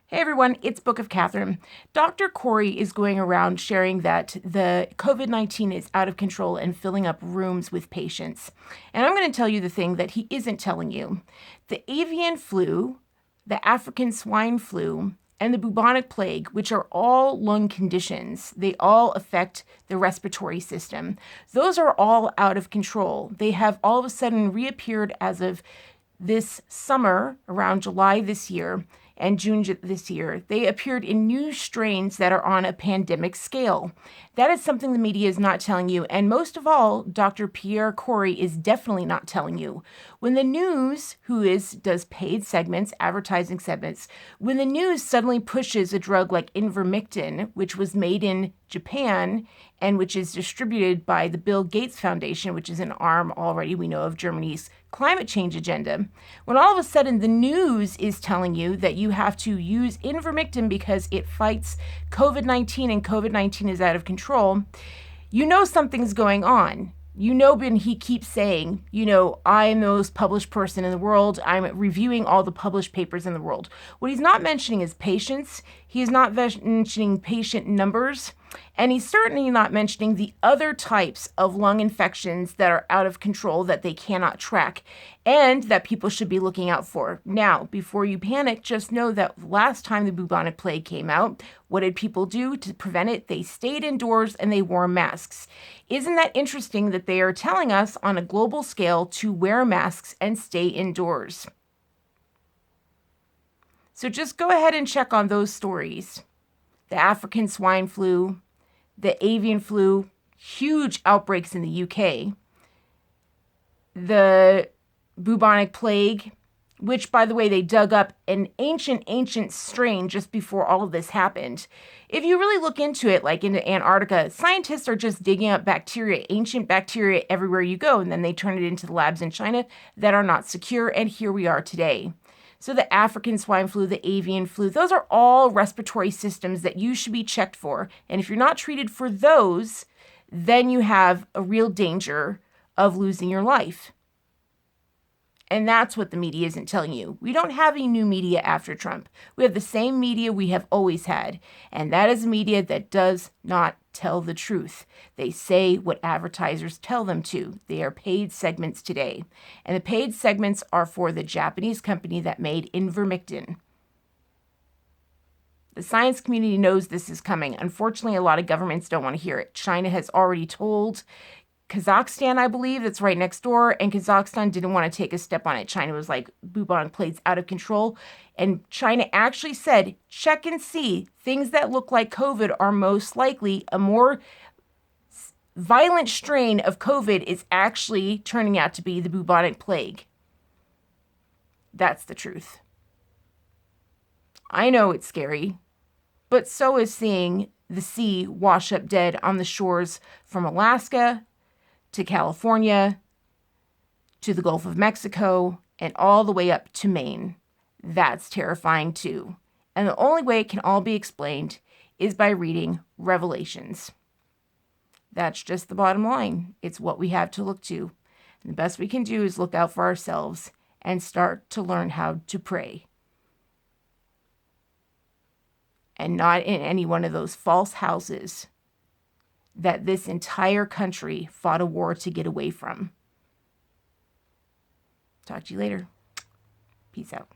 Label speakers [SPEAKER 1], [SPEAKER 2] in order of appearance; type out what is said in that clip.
[SPEAKER 1] Hey everyone, it's Book of Katherine. Dr. Corey is going around sharing that the COVID-19 is out of control and filling up rooms with patients. And I'm going to tell you the thing that he isn't telling you. The avian flu, the African swine flu, and the bubonic plague, which are all lung conditions, they all affect the respiratory system. Those are all out of control. They have all of a sudden reappeared as of this summer, around July this year, and June this year. They appeared in new strains that are on a pandemic scale. That is something the media is not telling you. And most of all, Dr. Pierre Corey is definitely not telling you. When the news, does paid segments, advertising segments, when the news suddenly pushes a drug like ivermectin, which was made in Japan and which is distributed by the Bill Gates Foundation, which is an arm already, we know, of Germany's climate change agenda, when all of a sudden the news is telling you that you have to use ivermectin because it fights COVID-19 and COVID-19 is out of control, you know something's going on. You know, when he keeps saying, I am the most published person in the world. I'm reviewing all the published papers in the world. What he's not mentioning is patients. He is not mentioning patient numbers. And he's certainly not mentioning the other types of lung infections that are out of control that they cannot track and that people should be looking out for. Now, before you panic, just know that last time the bubonic plague came out, what did people do to prevent it? They stayed indoors and they wore masks. Isn't that interesting that they are telling us on a global scale to wear masks and stay indoors? So just go ahead and check on those stories. The African swine flu, the avian flu, huge outbreaks in the UK, the bubonic plague, which, by the way, they dug up an ancient strain just before all of this happened. If you really look into it, like into Antarctica, scientists are just digging up bacteria, ancient bacteria everywhere you go, and then they turn it into the labs in China that are not secure, and here we are today. So the African swine flu, the avian flu, those are all respiratory systems that you should be checked for. And if you're not treated for those, then you have a real danger of losing your life. And that's what the media isn't telling you. We don't have any new media after Trump. We have the same media we have always had. And that is media that does not tell the truth. They say what advertisers tell them to. They are paid segments today. And the paid segments are for the Japanese company that made ivermectin. The science community knows this is coming. Unfortunately, a lot of governments don't want to hear it. China has already told Kazakhstan, I believe, that's right next door, and Kazakhstan didn't want to take a step on it. China was like, bubonic plague's out of control. And China actually said, check and see. Things that look like COVID are most likely a more violent strain of COVID is actually turning out to be the bubonic plague. That's the truth. I know it's scary, but so is seeing the sea wash up dead on the shores from Alaska to California, to the Gulf of Mexico, and all the way up to Maine. That's terrifying too. And the only way it can all be explained is by reading Revelations. That's just the bottom line. It's what we have to look to. And the best we can do is look out for ourselves and start to learn how to pray. And not in any one of those false houses that this entire country fought a war to get away from. Talk to you later. Peace out.